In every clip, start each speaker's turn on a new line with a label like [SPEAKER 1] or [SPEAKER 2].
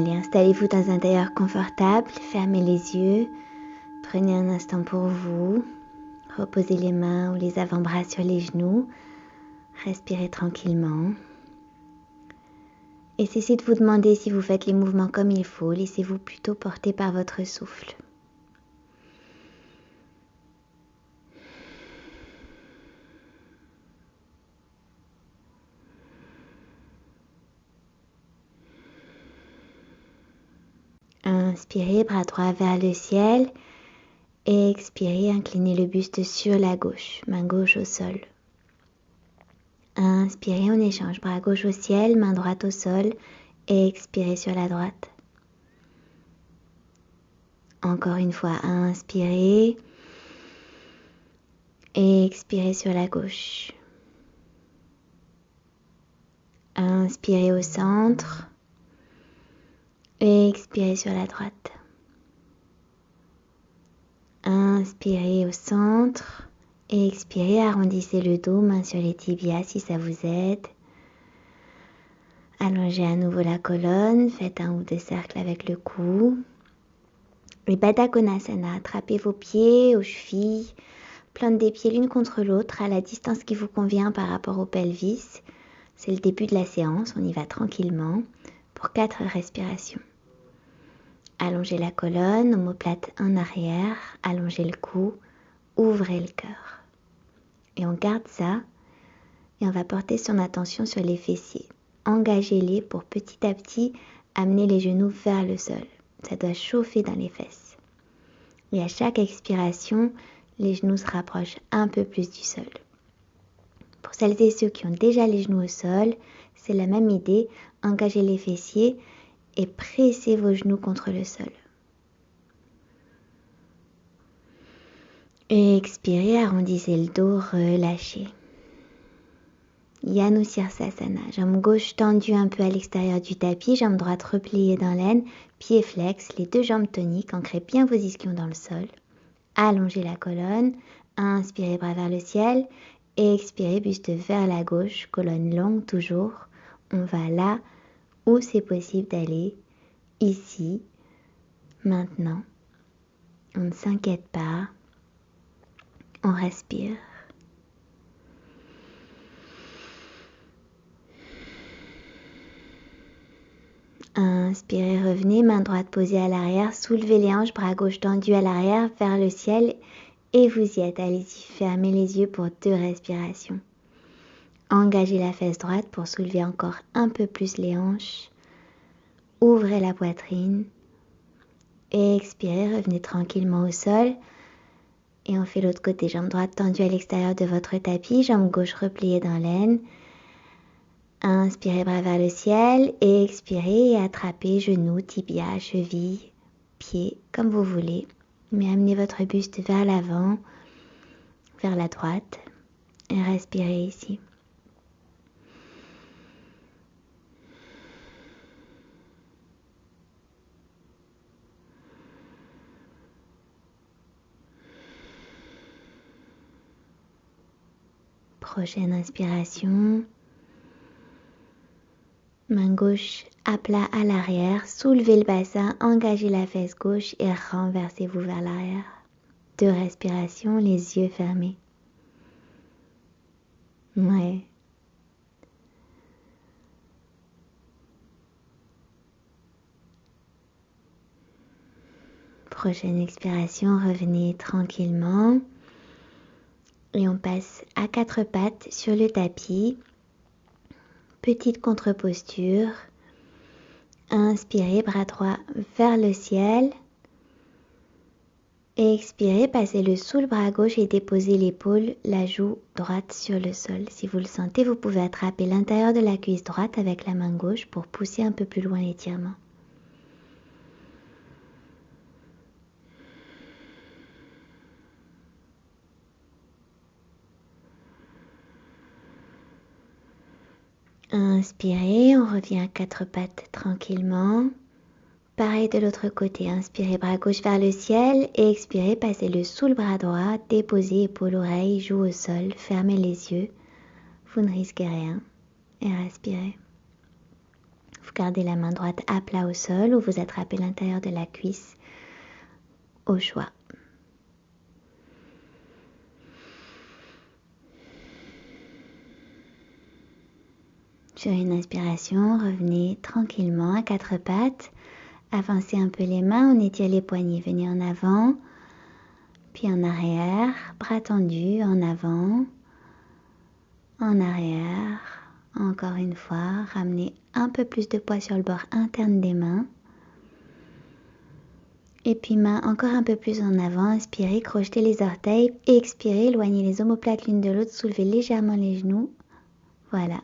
[SPEAKER 1] Allez, installez-vous dans un tailleur confortable, fermez les yeux, prenez un instant pour vous, reposez les mains ou les avant-bras sur les genoux, respirez tranquillement. Et cessez de vous demander si vous faites les mouvements comme il faut, laissez-vous plutôt porter par votre souffle. Inspirez, bras droit vers le ciel. Et expirez, inclinez le buste sur la gauche, main gauche au sol. Inspirez, on échange, bras gauche au ciel, main droite au sol. Et expirez sur la droite. Encore une fois, inspirez. Et expirez sur la gauche. Inspirez au centre. Et expirez sur la droite. Inspirez au centre et expirez, arrondissez le dos, main sur les tibias si ça vous aide. Allongez à nouveau la colonne, faites un ou deux cercles avec le cou. Et Baddha Konasana, attrapez vos pieds aux chevilles, plante des pieds l'une contre l'autre à la distance qui vous convient par rapport au pelvis. C'est le début de la séance, on y va tranquillement pour 4 respirations. Allongez la colonne, omoplate en arrière, allongez le cou, ouvrez le cœur. Et on garde ça et on va porter son attention sur les fessiers. Engagez-les pour petit à petit amener les genoux vers le sol. Ça doit chauffer dans les fesses. Et à chaque expiration, les genoux se rapprochent un peu plus du sol. Pour celles et ceux qui ont déjà les genoux au sol, c'est la même idée. Engagez les fessiers et pressez vos genoux contre le sol. Et expirez, arrondissez le dos, relâchez. Janusirsasana, jambe gauche tendue un peu à l'extérieur du tapis, jambe droite repliée dans l'aine, pieds flex, les deux jambes toniques, ancrez bien vos ischions dans le sol. Allongez la colonne, inspirez bras vers le ciel et expirez buste vers la gauche, colonne longue toujours. On va là où c'est possible d'aller, ici, maintenant. On ne s'inquiète pas, on respire. Inspirez, revenez, main droite posée à l'arrière, soulevez les hanches, bras gauche tendu à l'arrière vers le ciel et vous y êtes. Allez-y, fermez les yeux pour 2 respirations. Engagez la fesse droite pour soulever encore un peu plus les hanches. Ouvrez la poitrine et expirez, revenez tranquillement au sol. Et on fait l'autre côté, jambe droite tendue à l'extérieur de votre tapis, jambe gauche repliée dans l'aine. Inspirez bras vers le ciel et expirez et attrapez genoux, tibia, cheville, pieds, comme vous voulez. Mais amenez votre buste vers l'avant, vers la droite et respirez ici. Prochaine inspiration. Main gauche à plat à l'arrière, soulevez le bassin, engagez la fesse gauche et renversez-vous vers l'arrière. 2 respirations, les yeux fermés. Ouais. Prochaine expiration, revenez tranquillement. Et on passe à 4 pattes sur le tapis. Petite contre-posture. Inspirez, bras droit vers le ciel. Et expirez, passez le sous le bras gauche et déposez l'épaule, la joue droite sur le sol. Si vous le sentez, vous pouvez attraper l'intérieur de la cuisse droite avec la main gauche pour pousser un peu plus loin l'étirement. Inspirez, on revient à 4 pattes tranquillement. Pareil de l'autre côté, inspirez bras gauche vers le ciel et expirez, passez le sous le bras droit, déposez épaule, oreille, joue au sol, fermez les yeux, vous ne risquez rien et respirez. Vous gardez la main droite à plat au sol ou vous attrapez l'intérieur de la cuisse au choix. Sur une inspiration, revenez tranquillement à quatre pattes. Avancez un peu les mains, on étire les poignets. Venez en avant, puis en arrière, bras tendus, en avant, en arrière. Encore une fois, ramenez un peu plus de poids sur le bord interne des mains. Et puis main encore un peu plus en avant, inspirez, crochetez les orteils, expirez, éloignez les omoplates l'une de l'autre, soulevez légèrement les genoux. Voilà.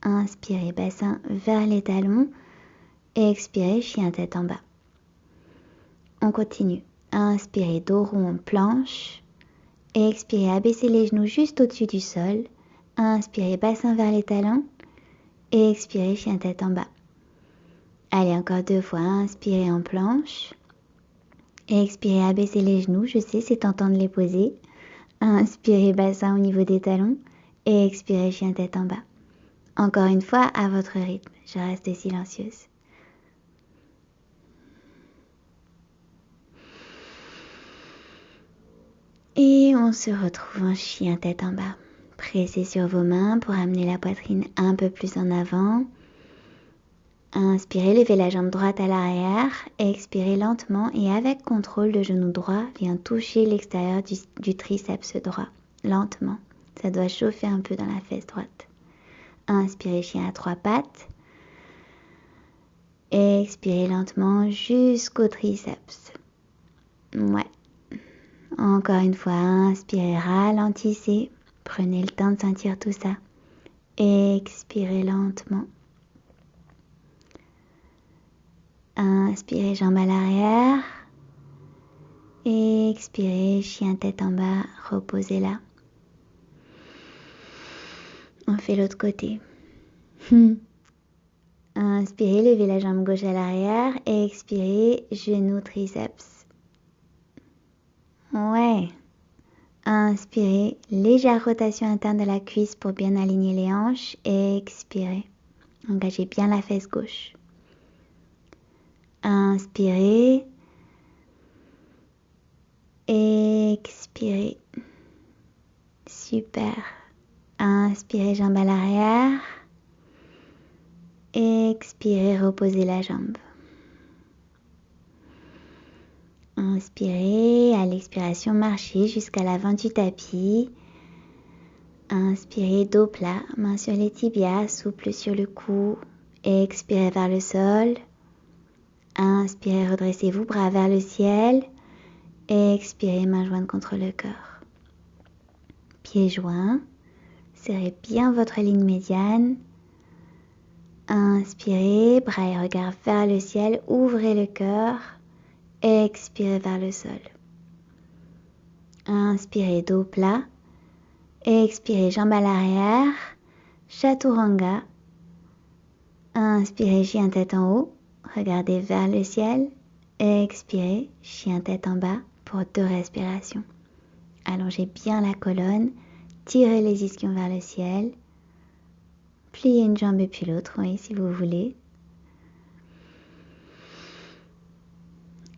[SPEAKER 1] Inspirez, bassin vers les talons. Expirez, chien tête en bas. On continue. Inspirez, dos rond en planche. Expirez, abaissez les genoux juste au-dessus du sol. Inspirez, bassin vers les talons. Expirez, chien tête en bas. Allez, encore deux fois. Inspirez en planche. Expirez, abaissez les genoux. Je sais, c'est tentant de les poser. Inspirez, bassin au niveau des talons. Expirez, chien tête en bas. Encore une fois, à votre rythme. Je reste silencieuse. Et on se retrouve en chien tête en bas. Pressez sur vos mains pour amener la poitrine un peu plus en avant. Inspirez, levez la jambe droite à l'arrière. Expirez lentement et avec contrôle, le genou droit vient toucher l'extérieur du triceps droit. Lentement. Ça doit chauffer un peu dans la fesse droite. Inspirez, chien à trois pattes. Expirez lentement jusqu'au triceps. Ouais. Encore une fois, inspirez, ralentissez. Prenez le temps de sentir tout ça. Expirez lentement. Inspirez, jambes à l'arrière. Expirez, chien tête en bas, reposez là. On fait l'autre côté. Inspirez, levez la jambe gauche à l'arrière. Expirez, genou, triceps. Ouais. Inspirez, légère rotation interne de la cuisse pour bien aligner les hanches. Expirez. Engagez bien la fesse gauche. Inspirez. Expirez. Super. Inspirez, jambe à l'arrière. Expirez, reposez la jambe. Inspirez, à l'expiration, marchez jusqu'à l'avant du tapis. Inspirez, dos plat, main sur les tibias, souple sur le cou. Expirez vers le sol. Inspirez, redressez-vous, bras vers le ciel. Expirez, main jointe contre le cœur. Pieds joints. Serrez bien votre ligne médiane. Inspirez, bras et regard vers le ciel, ouvrez le cœur. Expirez vers le sol. Inspirez, dos plat. Expirez, jambes à l'arrière. Chaturanga. Inspirez, chien tête en haut. Regardez vers le ciel. Expirez, chien tête en bas pour 2 respirations. Allongez bien la colonne. Tirez les ischions vers le ciel. Pliez une jambe et puis l'autre, oui, si vous voulez.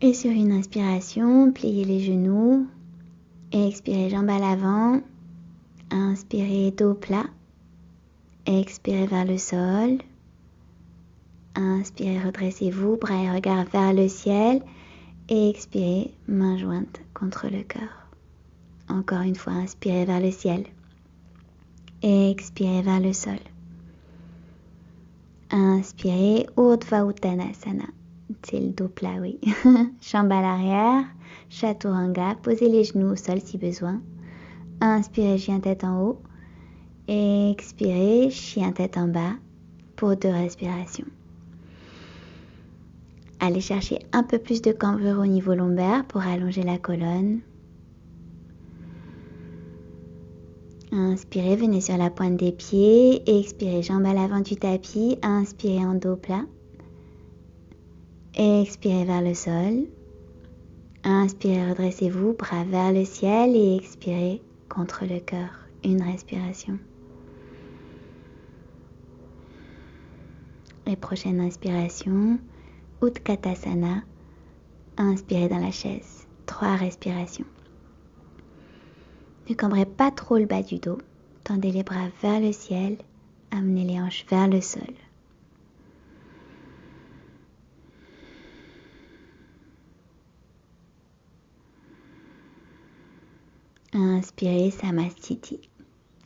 [SPEAKER 1] Et sur une inspiration, pliez les genoux. Expirez, jambes à l'avant. Inspirez, dos plat. Expirez vers le sol. Inspirez, redressez-vous, bras et regard vers le ciel. Et expirez, main jointe contre le cœur. Encore une fois, inspirez vers le ciel. Expirez vers le sol. Inspirez, Urdhva Uttanasana. C'est le dos plat, oui. Jambes à l'arrière, Chaturanga. Posez les genoux au sol si besoin. Inspirez, chien tête en haut. Expirez, chien tête en bas pour 2 respirations. Allez chercher un peu plus de cambrure au niveau lombaire pour allonger la colonne. Inspirez, venez sur la pointe des pieds. Expirez, jambes à l'avant du tapis. Inspirez en dos plat. Expirez vers le sol. Inspirez, redressez-vous, bras vers le ciel et expirez contre le cœur. 1 respiration. Et prochaine inspiration, Utkatasana, inspirez dans la chaise, 3 respirations. Ne cambrez pas trop le bas du dos, tendez les bras vers le ciel, amenez les hanches vers le sol. Inspirez Samastiti.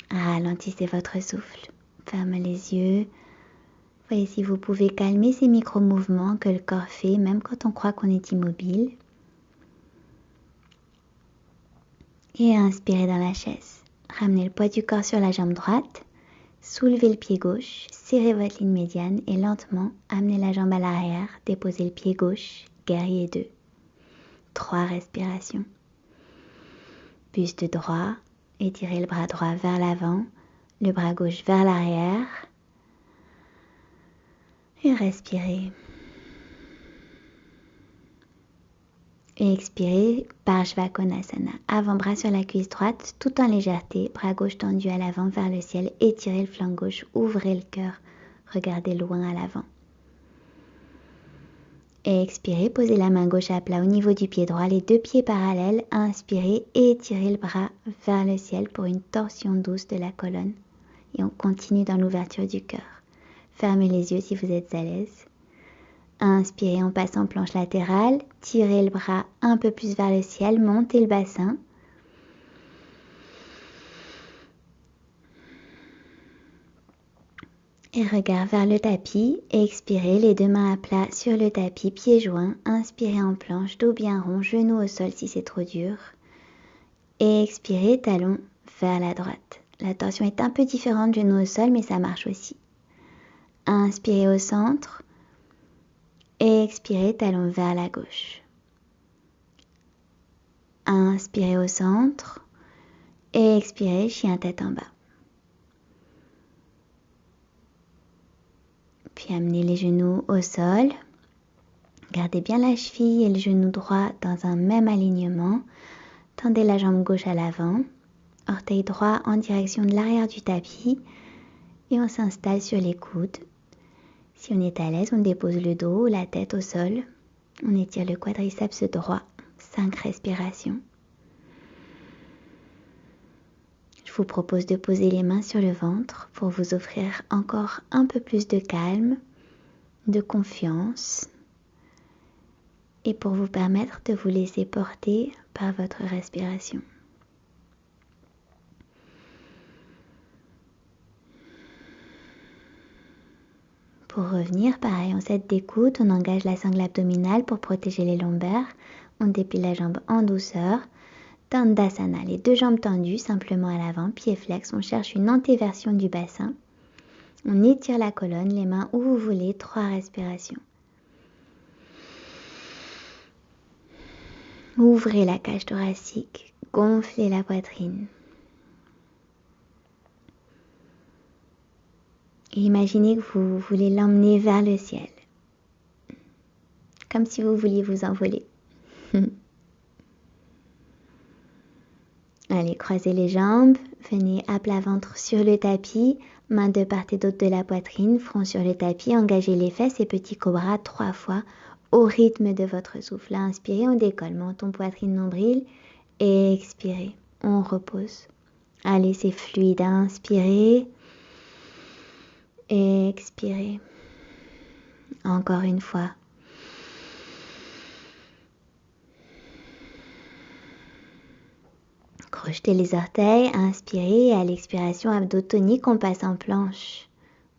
[SPEAKER 1] Ralentissez votre souffle. Fermez les yeux. Voyez si vous pouvez calmer ces micro-mouvements que le corps fait, même quand on croit qu'on est immobile. Et inspirez dans la chaise. Ramenez le poids du corps sur la jambe droite. Soulevez le pied gauche. Serrez votre ligne médiane et lentement amenez la jambe à l'arrière. Déposez le pied gauche. Guerrier 2. 3 respirations. Buste droit. Étirez le bras droit vers l'avant. Le bras gauche vers l'arrière. Et respirez. Et expirez, Parshvakonasana. Avant-bras sur la cuisse droite, tout en légèreté. Bras gauche tendu à l'avant vers le ciel. Étirez le flanc gauche, ouvrez le cœur. Regardez loin à l'avant. Et expirez, posez la main gauche à plat au niveau du pied droit, les 2 pieds parallèles. Inspirez et étirez le bras vers le ciel pour une torsion douce de la colonne. Et on continue dans l'ouverture du cœur. Fermez les yeux si vous êtes à l'aise. Inspirez en passant planche latérale. Tirez le bras un peu plus vers le ciel. Montez le bassin. Et regard vers le tapis. Expirez, les 2 mains à plat sur le tapis, pieds joints. Inspirez en planche, dos bien rond, genoux au sol si c'est trop dur. Et expirez, talons vers la droite. La torsion est un peu différente, genoux au sol, mais ça marche aussi. Inspirez au centre. Et expirez, talons vers la gauche. Inspirez au centre. Et expirez, chien tête en bas. Puis amenez les genoux au sol. Gardez bien la cheville et le genou droit dans un même alignement. Tendez la jambe gauche à l'avant. Orteil droit en direction de l'arrière du tapis. Et on s'installe sur les coudes. Si on est à l'aise, on dépose le dos ou la tête au sol. On étire le quadriceps droit. 5 respirations. Je vous propose de poser les mains sur le ventre pour vous offrir encore un peu plus de calme, de confiance et pour vous permettre de vous laisser porter par votre respiration. Pour revenir, pareil, on s'aide des coudes, on engage la sangle abdominale pour protéger les lombaires, on déplie la jambe en douceur. Tandasana, les 2 jambes tendues, simplement à l'avant, pieds flex, on cherche une antéversion du bassin. On étire la colonne, les mains où vous voulez, 3 respirations. Ouvrez la cage thoracique, gonflez la poitrine. Et imaginez que vous voulez l'emmener vers le ciel, comme si vous vouliez vous envoler. Allez, croisez les jambes, venez à plat ventre sur le tapis, mains de part et d'autre de la poitrine, front sur le tapis, engagez les fesses et petit cobra 3 fois au rythme de votre souffle. Inspirez, on décolle, menton, poitrine, nombril, et expirez, on repose. Allez, c'est fluide, inspirez, et expirez. Encore une fois. Crochetez les orteils, inspirez et à l'expiration abdos toniques, on passe en planche.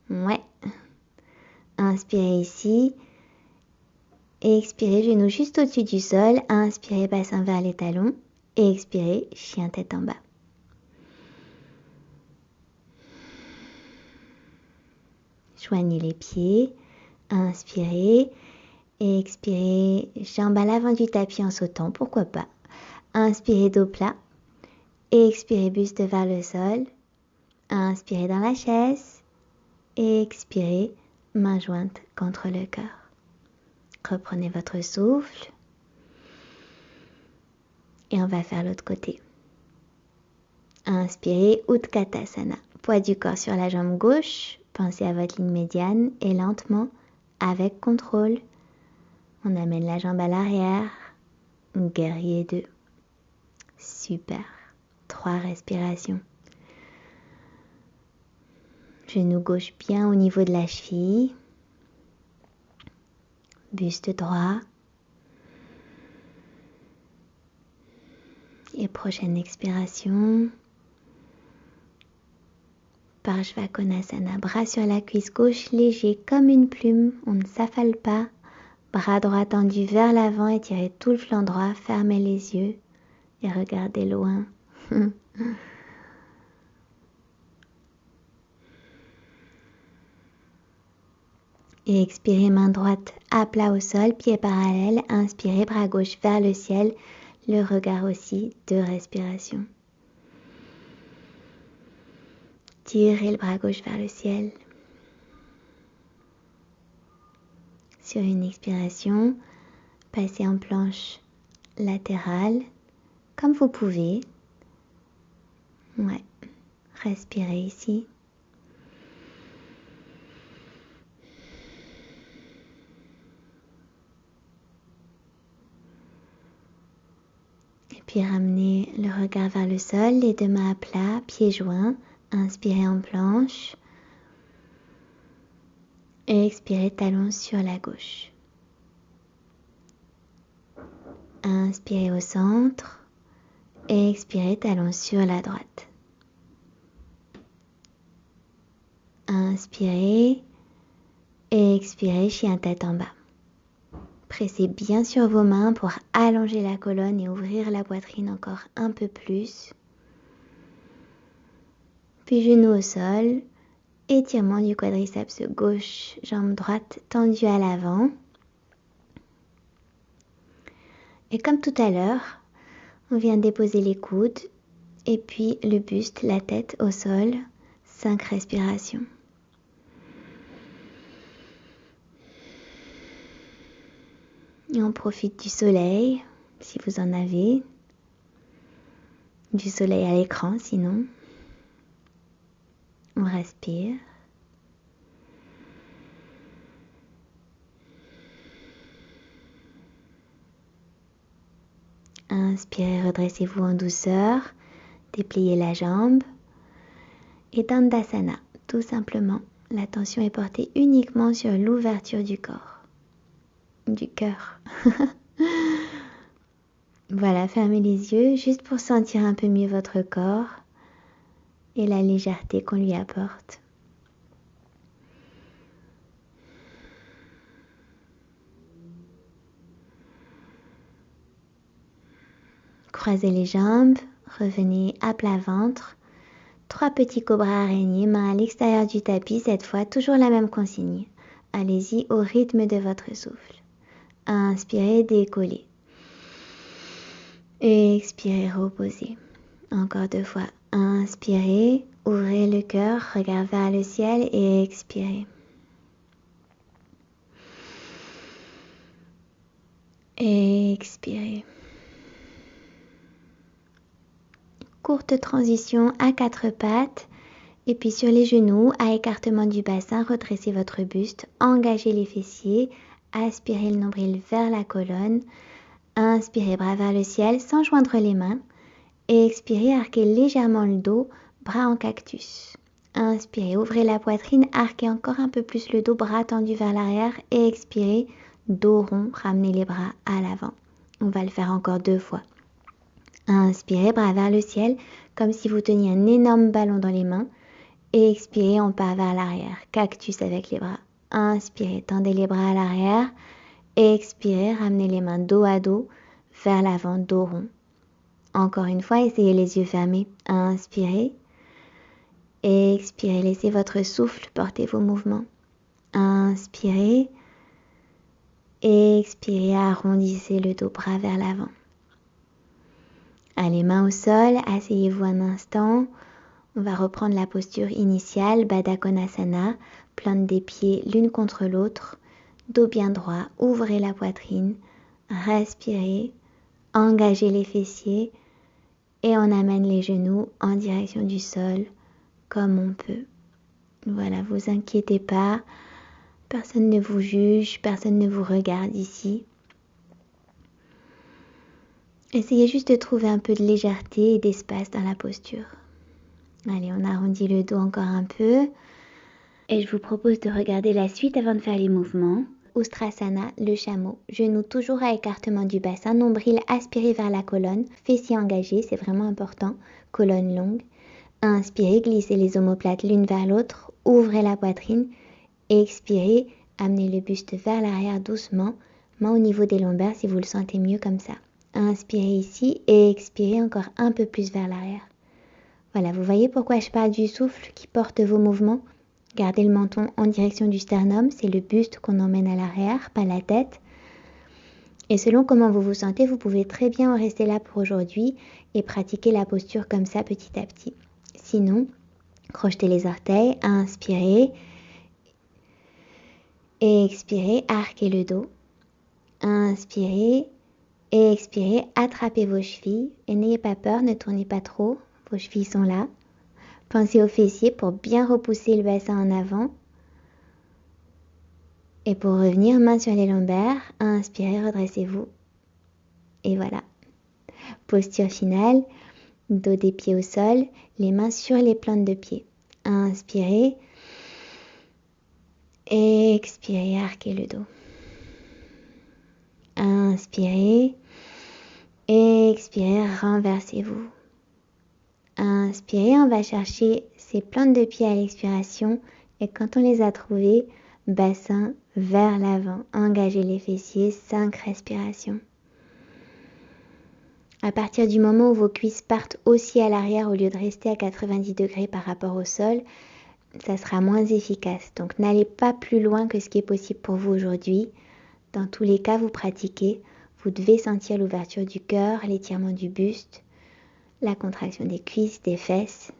[SPEAKER 1] Ouais. Inspirez ici et expirez, genoux juste au-dessus du sol. Inspirez, bassin vers les talons et expirez, chien tête en bas. Joignez les pieds, inspirez et expirez, jambes à l'avant du tapis en sautant, pourquoi pas. Inspirez, dos plat. Et expirez, buste vers le sol. Inspirez dans la chaise. Et expirez, main jointe contre le cœur. Reprenez votre souffle. Et on va faire l'autre côté. Inspirez, Utkatasana. Poids du corps sur la jambe gauche. Pensez à votre ligne médiane et lentement, avec contrôle, on amène la jambe à l'arrière. Guerrier 2. Super. 3 respirations. Genou gauche bien au niveau de la cheville. Buste droit. Et prochaine expiration. Parshvakonasana, bras sur la cuisse gauche léger comme une plume, on ne s'affale pas. Bras droit tendu vers l'avant, étirez tout le flanc droit, fermez les yeux et regardez loin. Et expirez, main droite à plat au sol, pied parallèle. Inspirez, bras gauche vers le ciel. Le regard aussi, 2 respirations. Tirez le bras gauche vers le ciel. Sur une expiration, passez en planche latérale, comme vous pouvez. Ouais, respirez ici. Et puis ramenez le regard vers le sol, les 2 mains à plat, pieds joints. Inspirez en planche. Et expirez, talons sur la gauche. Inspirez au centre. Et expirez, talons sur la droite. Inspirez. Et expirez, chien tête en bas. Pressez bien sur vos mains pour allonger la colonne et ouvrir la poitrine encore un peu plus. Puis genoux au sol. Étirement du quadriceps gauche, jambe droite tendue à l'avant. Et comme tout à l'heure, on vient déposer les coudes et puis le buste, la tête au sol. 5 respirations. Et on profite du soleil, si vous en avez. Du soleil à l'écran, sinon. On respire. Inspirez, redressez-vous en douceur. Dépliez la jambe. Et Dandasana, tout simplement. L'attention est portée uniquement sur l'ouverture du corps. Du cœur. Voilà, fermez les yeux juste pour sentir un peu mieux votre corps et la légèreté qu'on lui apporte. Croisez les jambes, revenez à plat ventre. 3 petits cobras araignées, mains à l'extérieur du tapis, cette fois toujours la même consigne. Allez-y au rythme de votre souffle. Inspirez, décollez. Expirez, reposez. Encore 2 fois. Inspirez, ouvrez le cœur, regard vers le ciel et expirez. Expirez. Courte transition à 4 pattes. Et puis sur les genoux, à écartement du bassin, redressez votre buste, engagez les fessiers, aspirez le nombril vers la colonne, inspirez bras vers le ciel sans joindre les mains et expirez, arquez légèrement le dos, bras en cactus. Inspirez, ouvrez la poitrine, arquez encore un peu plus le dos, bras tendus vers l'arrière et expirez, dos rond, ramenez les bras à l'avant. On va le faire encore 2 fois. Inspirez, bras vers le ciel, comme si vous teniez un énorme ballon dans les mains. Et expirez, on part vers l'arrière. Cactus avec les bras. Inspirez, tendez les bras à l'arrière. Et expirez, ramenez les mains dos à dos, vers l'avant, dos rond. Encore une fois, essayez les yeux fermés. Inspirez. Et expirez, laissez votre souffle porter vos mouvements. Inspirez. Et expirez, arrondissez le dos, bras vers l'avant. Allez, mains au sol, asseyez-vous un instant. On va reprendre la posture initiale, Baddha Konasana, plante des pieds l'une contre l'autre, dos bien droit, ouvrez la poitrine, respirez, engagez les fessiers et on amène les genoux en direction du sol comme on peut. Voilà, vous inquiétez pas. Personne ne vous juge, personne ne vous regarde ici. Essayez juste de trouver un peu de légèreté et d'espace dans la posture. Allez, on arrondit le dos encore un peu. Et je vous propose de regarder la suite avant de faire les mouvements. Ustrasana, le chameau. Genoux toujours à écartement du bassin, nombril aspiré vers la colonne, fessiers engagés, c'est vraiment important. Colonne longue. Inspirez, glissez les omoplates l'une vers l'autre, ouvrez la poitrine. Expirez, amenez le buste vers l'arrière doucement, main au niveau des lombaires si vous le sentez mieux comme ça. Inspirez ici et expirez encore un peu plus vers l'arrière. Voilà, vous voyez pourquoi je parle du souffle qui porte vos mouvements? Gardez le menton en direction du sternum, c'est le buste qu'on emmène à l'arrière, pas la tête. Et selon comment vous vous sentez, vous pouvez très bien en rester là pour aujourd'hui et pratiquer la posture comme ça petit à petit. Sinon, crochetez les orteils, inspirez et expirez, arquez le dos. Inspirez et expirez, attrapez vos chevilles et n'ayez pas peur, ne tournez pas trop, vos chevilles sont là. Pensez aux fessiers pour bien repousser le bassin en avant. Et pour revenir, main sur les lombaires, inspirez, redressez-vous. Et voilà. Posture finale, dos des pieds au sol, les mains sur les plantes de pied. Inspirez, expirez, arquez le dos. Inspirez, expirez, renversez-vous. Inspirez, on va chercher ces plantes de pied à l'expiration et quand on les a trouvées, bassin vers l'avant. Engagez les fessiers, 5 respirations. À partir du moment où vos cuisses partent aussi à l'arrière au lieu de rester à 90 degrés par rapport au sol, ça sera moins efficace. Donc n'allez pas plus loin que ce qui est possible pour vous aujourd'hui. Dans tous les cas, vous pratiquez. Vous devez sentir l'ouverture du cœur, l'étirement du buste, la contraction des cuisses, des fesses.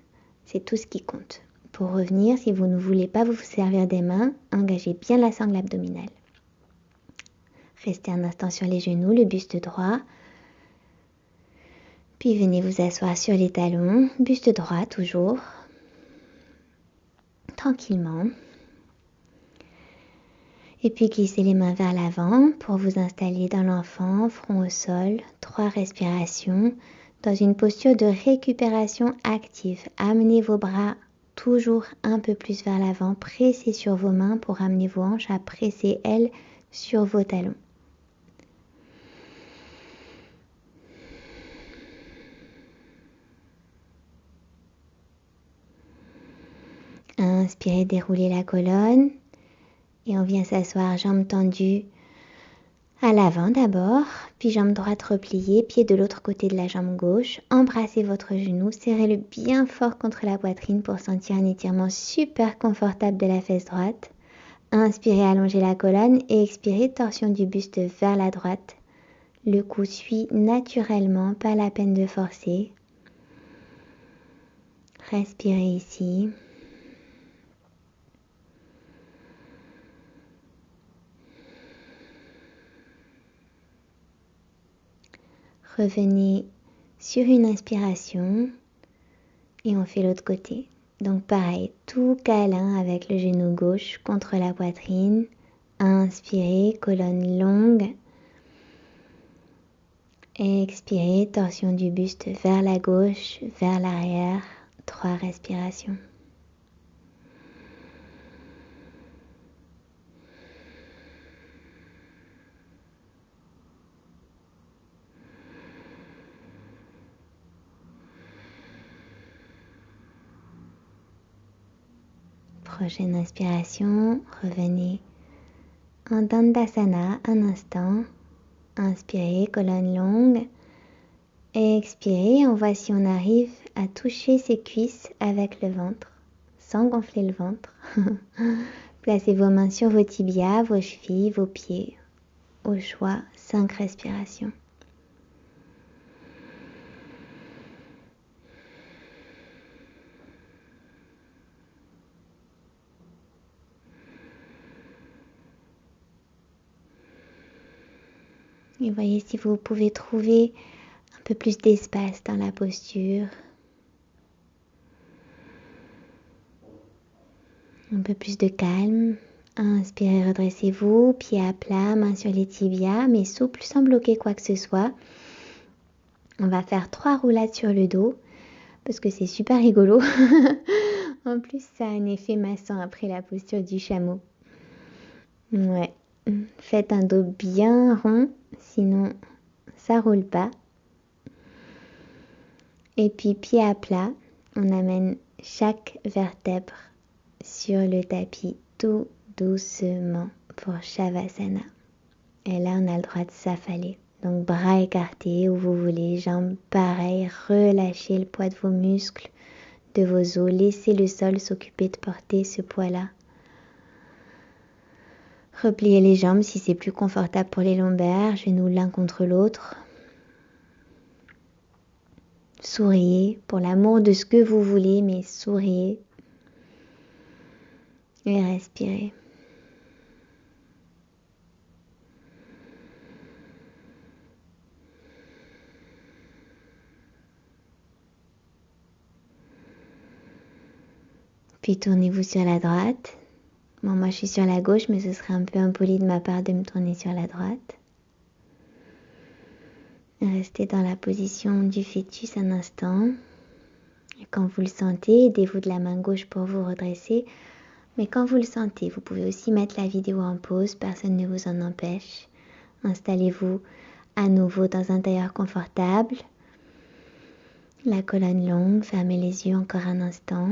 [SPEAKER 1] C'est tout ce qui compte. Pour revenir, si vous ne voulez pas vous servir des mains, engagez bien la sangle abdominale. Restez un instant sur les genoux, le buste droit. Puis venez vous asseoir sur les talons, buste droit toujours. Tranquillement. Et puis glissez les mains vers l'avant pour vous installer dans l'enfant, front au sol, 3 respirations, dans une posture de récupération active. Amenez vos bras toujours un peu plus vers l'avant, pressez sur vos mains pour amener vos hanches à presser elles sur vos talons. Inspirez, déroulez la colonne. Et on vient s'asseoir, jambes tendues à l'avant d'abord, puis jambe droite repliée, pied de l'autre côté de la jambe gauche. Embrassez votre genou, serrez-le bien fort contre la poitrine pour sentir un étirement super confortable de la fesse droite. Inspirez, allongez la colonne et expirez, torsion du buste vers la droite. Le cou suit naturellement, pas la peine de forcer. Respirez ici. Revenez sur une inspiration et on fait l'autre côté. Donc pareil, tout câlin avec le genou gauche contre la poitrine. Inspirez, colonne longue. Expirez, torsion du buste vers la gauche, vers l'arrière. 3 respirations. Prochaine inspiration, revenez en Dandasana un instant. Inspirez, colonne longue. Expirez, on voit si on arrive à toucher ses cuisses avec le ventre, sans gonfler le ventre. Placez vos mains sur vos tibias, vos chevilles, vos pieds. Au choix, 5 respirations. Et voyez si vous pouvez trouver un peu plus d'espace dans la posture. Un peu plus de calme. Inspirez, redressez-vous, pieds à plat, mains sur les tibias, mais souple sans bloquer quoi que ce soit. On va faire 3 roulades sur le dos parce que c'est super rigolo. En plus, ça a un effet massant après la posture du chameau. Ouais, faites un dos bien rond, sinon ça roule pas. Et puis pieds à plat, on amène chaque vertèbre sur le tapis tout doucement pour Shavasana. Et là, on a le droit de s'affaler. Donc, bras écartés où vous voulez, jambes pareilles. Relâchez le poids de vos muscles, de vos os. Laissez le sol s'occuper de porter ce poids-là. Repliez les jambes si c'est plus confortable pour les lombaires. Genoux l'un contre l'autre. Souriez pour l'amour de ce que vous voulez, mais souriez. Et respirez. Puis tournez-vous sur la droite. Bon, moi je suis sur la gauche, mais ce serait un peu impoli de ma part de me tourner sur la droite. Restez dans la position du fœtus un instant. Et quand vous le sentez, aidez-vous de la main gauche pour vous redresser. Mais quand vous le sentez, vous pouvez aussi mettre la vidéo en pause, personne ne vous en empêche. Installez-vous à nouveau dans un tailleur confortable. La colonne longue, fermez les yeux encore un instant.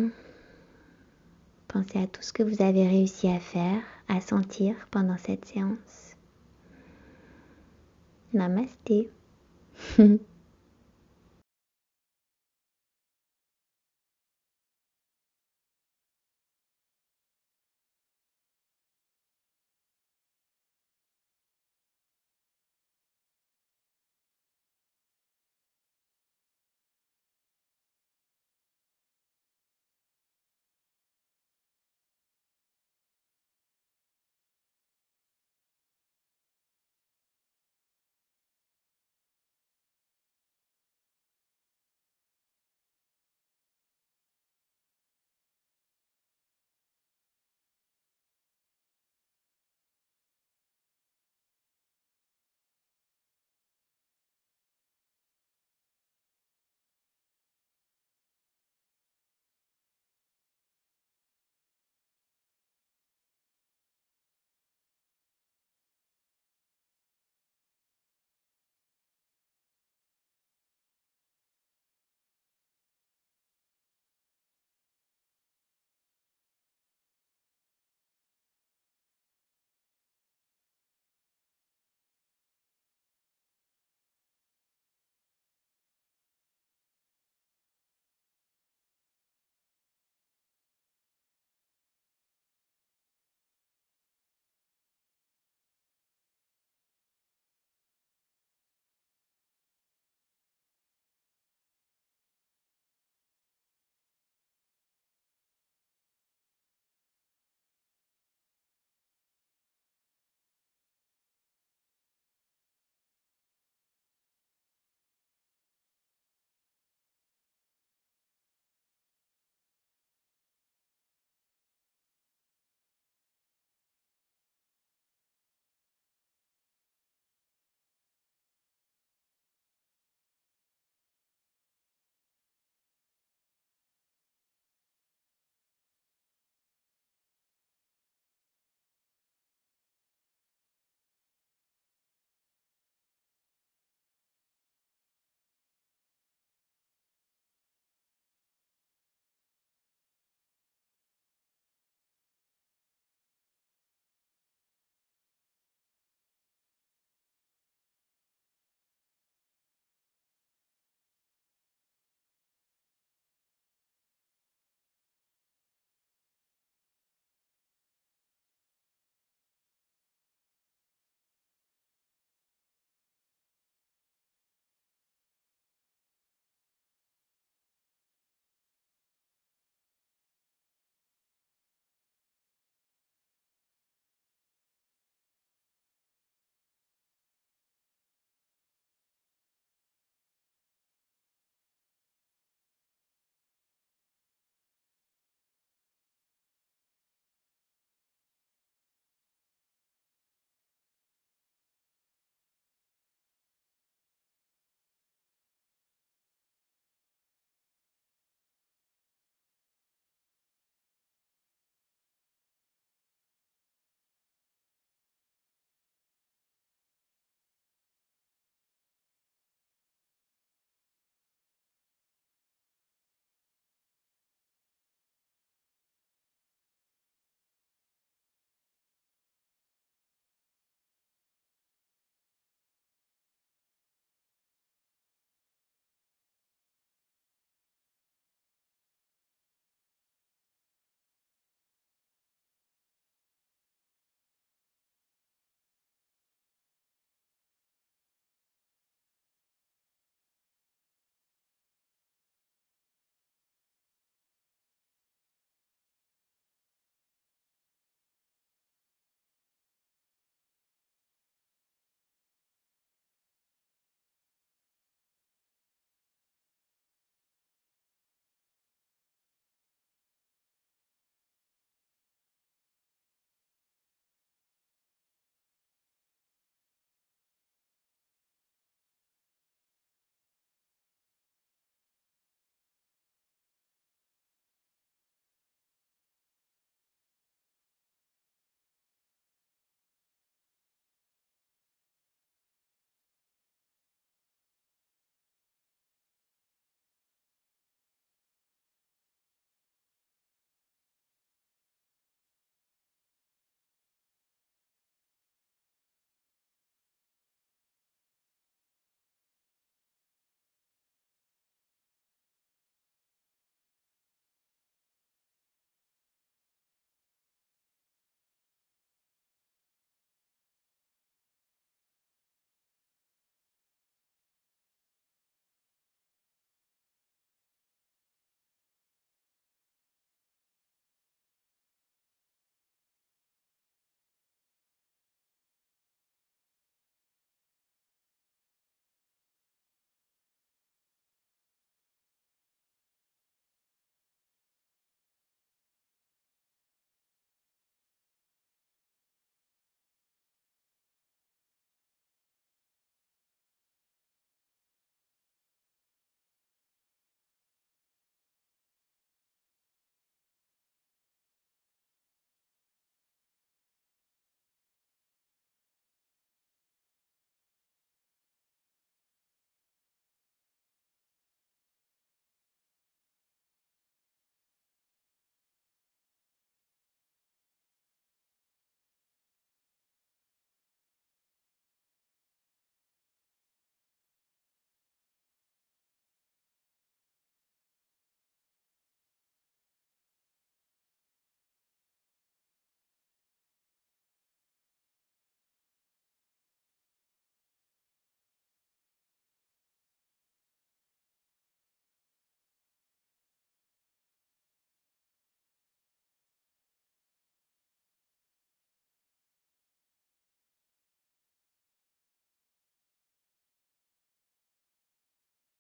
[SPEAKER 1] Pensez à tout ce que vous avez réussi à faire, à sentir pendant cette séance. Namasté.